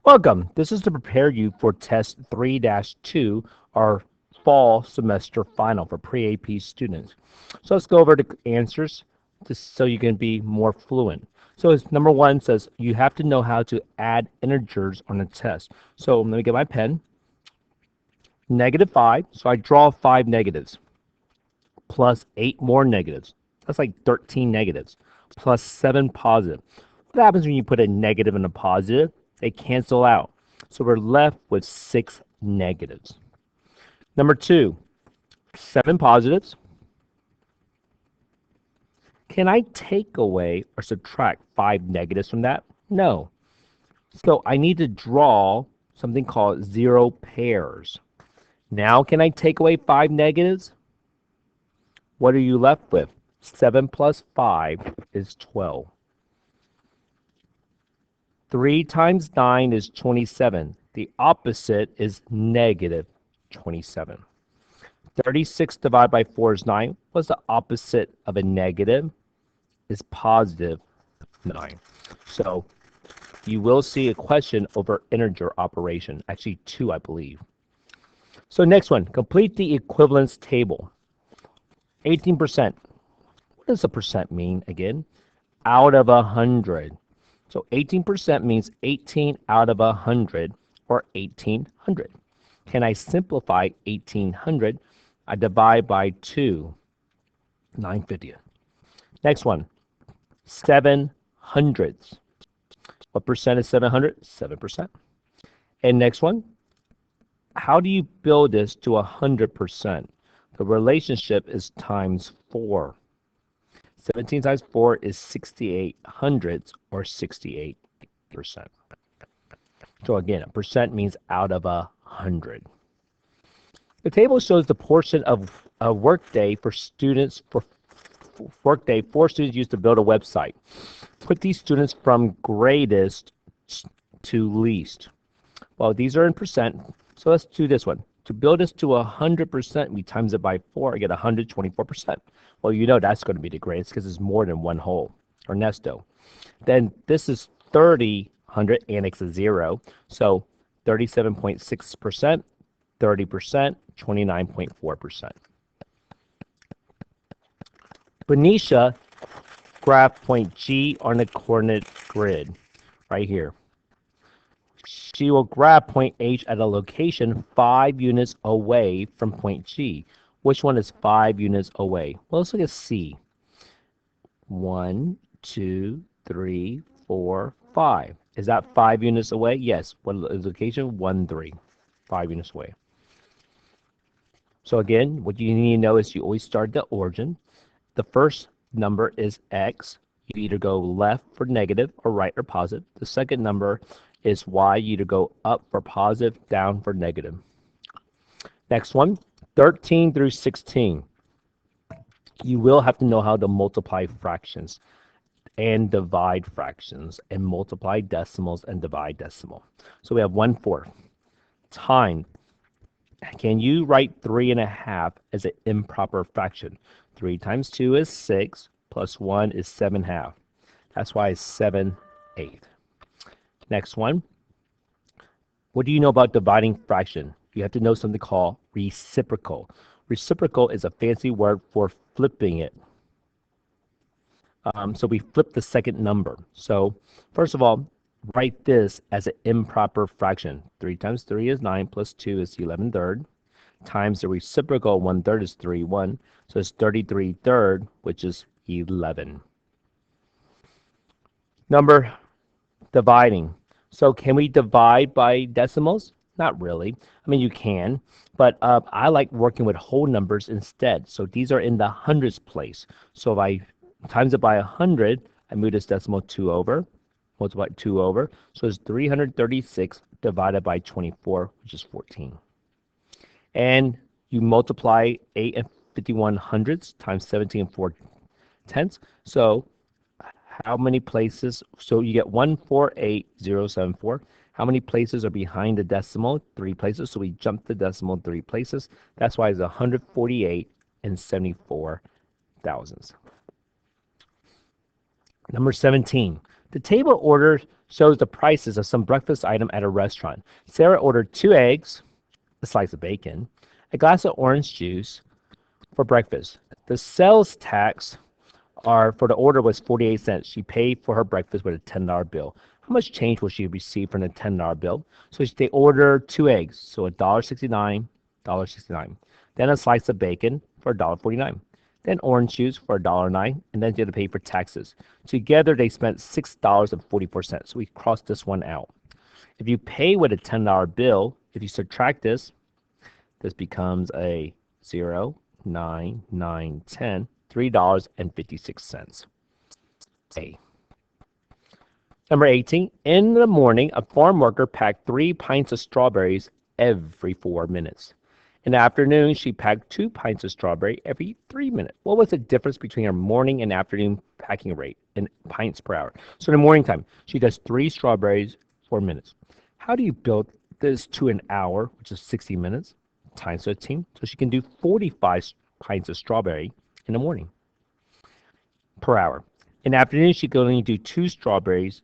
Welcome. This is to prepare you for test 3-2, our fall semester final for pre-AP students. So let's go over the answers so you can be more fluent. So it's number one says you have to know how to add integers on a test. So let me get my pen. -5. So I draw 5 negatives plus 8 more negatives. That's like 13 negatives plus 7 positive. What happens when you put a negative and a positive? They cancel out. So we're left with 6 negatives. Number 2, 7 positives. Can I take away or subtract 5 negatives from that? No. So I need to draw something called 0 pairs. Now can I take away 5 negatives? What are you left with? 7 plus 5 is 12. 3 times 9 is 27. The opposite is negative 27. 36 divided by 4 is 9. What's the opposite of a negative? Is positive 9. So you will see a question over integer operation. Actually, 2, I believe. So next one, complete the equivalence table. 18%. What does a percent mean again? Out of 100. So 18% means 18 out of 100, or 1800. Can I simplify 1800? I divide by 2, 9/50. Next one, 700ths. What percent is 700? 7%. And next one, how do you build this to 100%? The relationship is times 4. 17 times 4 is 68 hundredths, or 68%. So again, a percent means out of 100. The table shows the portion of a workday for students workday 4 students used to build a website. Put these students from greatest to least. Well, these are in percent, so let's do this one. To build this to 100%, we times it by 4, I get 124%. Well, you know that's going to be the greatest because it's more than one whole, or nesto. Then this is 30, 100, annex is 0, so 37.6%, 30%, 29.4%. Benicia graph point G on the coordinate grid right here. She will grab point H at a location 5 units away from point G. Which one is 5 units away? Well, let's look at C. 1, 2, 3, 4, 5. Is that 5 units away? Yes. What is the location? 1, 3. 5 units away. So again, what you need to know is you always start at the origin. The first number is X. You either go left for negative or right or positive. The second number is Y. You either go up for positive, down for negative. Next one, 13 through 16. You will have to know how to multiply fractions and divide fractions, and multiply decimals and divide decimal. So we have 1/4 time. Can you write 3.5 as an improper fraction? 3 times 2 is 6, plus 1 is 7/2. That's why it's 7/8. Next one. What do you know about dividing fraction? You have to know something called reciprocal. Reciprocal is a fancy word for flipping it. So we flip the second number. So first of all, write this as an improper fraction. 3 times 3 is 9, plus 2 is 11/3, times the reciprocal 1/3 is 3/1. So it's 33/3, which is 11. Number dividing. So can we divide by decimals? Not really. I mean, you can, but I like working with whole numbers instead. So these are in the hundreds place. So if I times it by 100, I move this decimal 2 over, multiply 2 over. So it's 336 divided by 24, which is 14. And you multiply 8 and 51 hundredths times 17 and 4 tenths. So how many places? So you get 148074. How many places are behind the decimal? 3 places. So we jump the decimal 3 places. That's why it's 148 and 74 thousandths. Number 17. The table order shows the prices of some breakfast item at a restaurant. Sarah ordered 2 eggs, a slice of bacon, a glass of orange juice for breakfast. The sales tax for the order was 48 cents. She paid for her breakfast with a $10 bill. How much change will she receive from the $10 bill? So they order 2 eggs, so $1.69, $1.69. Then a slice of bacon for $1.49. Then orange juice for $1.09, and then they had to pay for taxes. Together they spent $6.44. So we crossed this one out. If you pay with a $10 bill, if you subtract this, this becomes a 0, 9, 9, 10, $3.56. A. Number 18, in the morning, a farm worker packed 3 pints of strawberries every 4 minutes. In the afternoon, she packed 2 pints of strawberry every 3 minutes. What was the difference between her morning and afternoon packing rate in pints per hour? So in the morning time, she does 3 strawberries, 4 minutes. How do you build this to an hour, which is 60 minutes, times 15? So she can do 45 pints of strawberry in the morning per hour. In the afternoon, she can only do 2 strawberries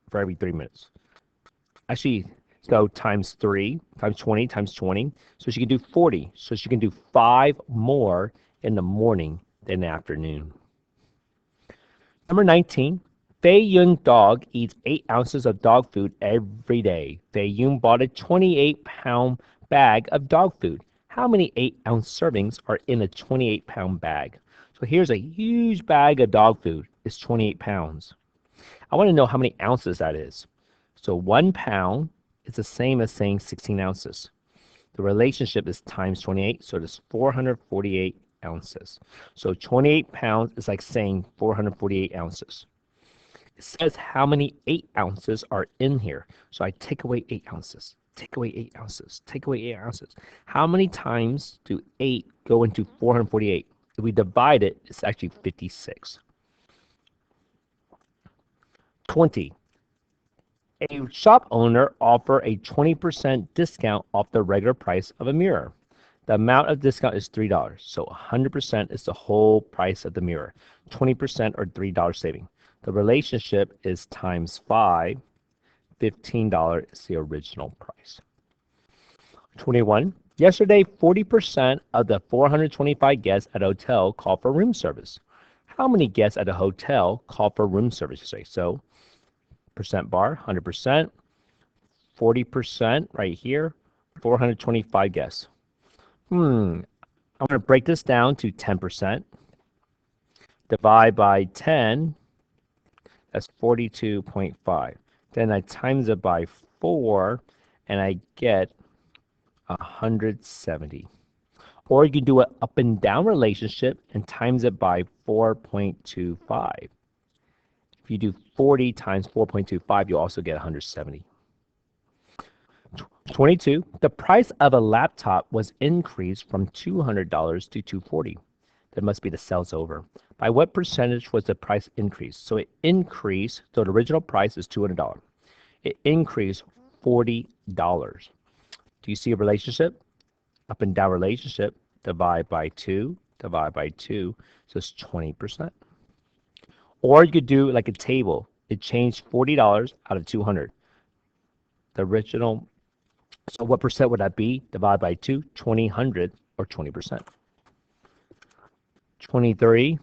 for every 3 minutes. Actually, so times 3, times 20, times 20. So she can do 40. So she can do 5 more in the morning than the afternoon. Number 19, Fei Yun dog eats 8 ounces of dog food every day. Fei Yun bought a 28-pound bag of dog food. How many 8-ounce servings are in a 28-pound bag? So here's a huge bag of dog food. It's 28 pounds. I want to know how many ounces that is. So 1 pound is the same as saying 16 ounces. The relationship is times 28, so it's 448 ounces. So 28 pounds is like saying 448 ounces. It says how many 8 ounces are in here. So I take away 8 ounces, take away 8 ounces, take away 8 ounces. How many times do 8 go into 448? If we divide it, it's actually 56. 20. A shop owner offer a 20% discount off the regular price of a mirror. The amount of discount is $3. So 100% is the whole price of the mirror. 20% or $3 saving. The relationship is times 5. $15 is the original price. 21. Yesterday, 40% of the 425 guests at a hotel called for room service. How many guests at a hotel called for room service yesterday? So percent bar, 100%, 40% right here, 425 guests. I'm going to break this down to 10%. Divide by 10, that's 42.5. Then I times it by 4, and I get 170. Or you can do an up and down relationship and times it by 4.25. If you do 40 times 4.25, you'll also get 170. 22, the price of a laptop was increased from $200 to $240. That must be the sales over. By what percentage was the price increased? So it increased, so the original price is $200. It increased $40. Do you see a relationship? Up and down relationship, divide by 2, divide by 2, so it's 20%. Or you could do like a table. It changed $40 out of 200. The original, so what percent would that be? Divide by 2, 2000 or 20%. 23.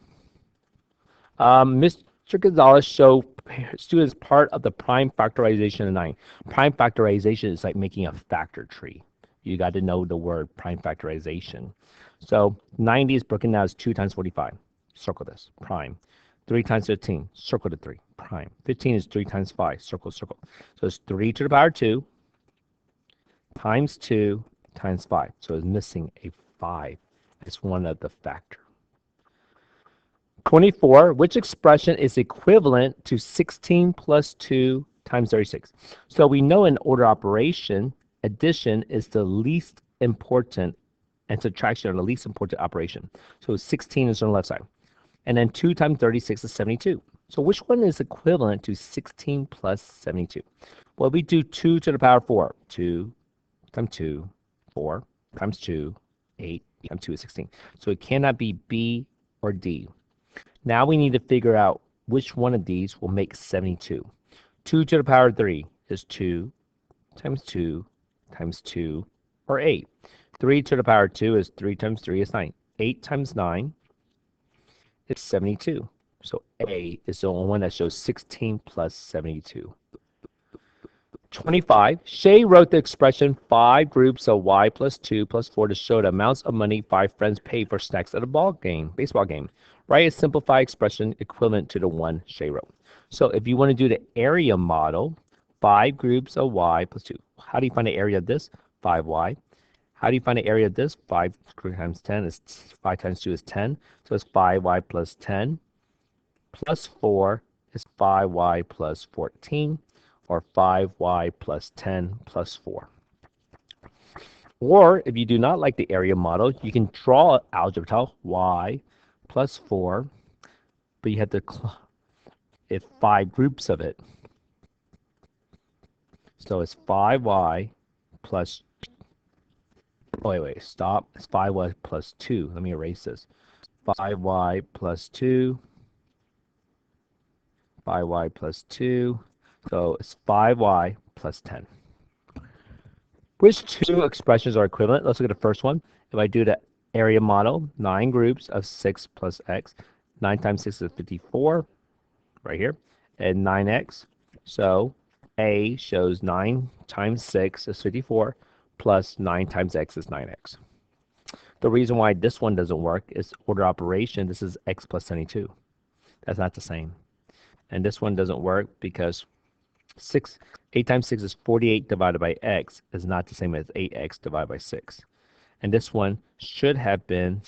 Mr. Gonzalez showed students part of the prime factorization of 9. Prime factorization is like making a factor tree. You got to know the word prime factorization. So 90 is broken down as 2 times 45. Circle this, prime. 3 times 15, circle the 3, prime. 15 is 3 times 5, circle, circle. So it's 3 to the power 2 times 2 times 5. So it's missing a 5. It's one of the factor. 24, which expression is equivalent to 16 plus 2 times 36? So we know in order operation, addition is the least important and subtraction are the least important operation. So 16 is on the left side. And then 2 times 36 is 72. So which one is equivalent to 16 plus 72? Well, we do 2 to the power 4. 2 times 2, 4 times 2, 8 times 2 is 16. So it cannot be B or D. Now we need to figure out which one of these will make 72. 2 to the power 3 is 2 times 2 times 2, or 8. 3 to the power 2 is 3 times 3 is 9. 8 times 9 is 72. So A is the only one that shows 16 plus 72. 25. Shay wrote the expression 5 groups of y plus 2 plus 4 to show the amounts of money 5 friends pay for snacks at a baseball game. Write a simplified expression equivalent to the one Shay wrote. So if you want to do the area model, 5 groups of y plus 2. How do you find the area of this? 5y. How do you find the area of this? 5 times 10 is 5 times 2 is 10. So it's 5y plus 10 plus 4 is 5y plus 14, or 5y plus 10 plus 4. Or if you do not like the area model, you can draw algebra tile y plus 4, but you have to if 5 groups of it. So it's 5y plus, oh wait, stop. It's 5y plus 2. Let me erase this. 5y plus 2, 5y plus 2. So it's 5y plus 10. Which two expressions are equivalent? Let's look at the first one. If I do the area model, 9 groups of 6 plus x. 9 times 6 is 54, right here, and 9x. So A shows 9 times 6 is 54, plus 9 times x is 9x. The reason why this one doesn't work is order operation. This is x plus 72. That's not the same. And this one doesn't work because 8 times 6 is 48 divided by x is not the same as 8x divided by 6. And this one should have been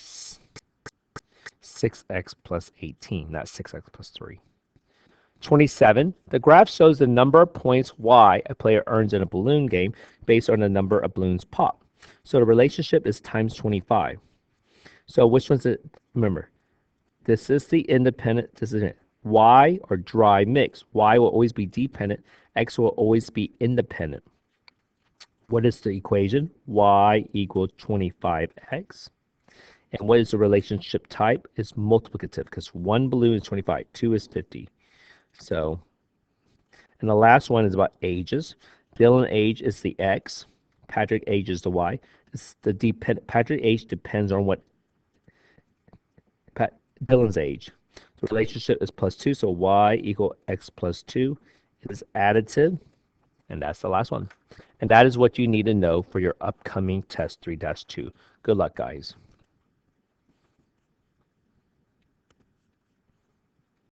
6x plus 18, not 6x plus 3. 27. The graph shows the number of points y a player earns in a balloon game based on the number of balloons popped. So the relationship is times 25. So which one's it? Remember, this is the independent, this is it. Y or dry mix. Y will always be dependent. X will always be independent. What is the equation? Y equals 25x. And what is the relationship type? It's multiplicative because 1 balloon is 25, 2 is 50. So, and the last one is about ages. Dylan age is the x. Patrick age is the y. It's the Patrick age depends on what Dylan's age. The relationship is plus 2, so y equal x plus 2 is additive, and that's the last one. And that is what you need to know for your upcoming test 3-2. Good luck, guys.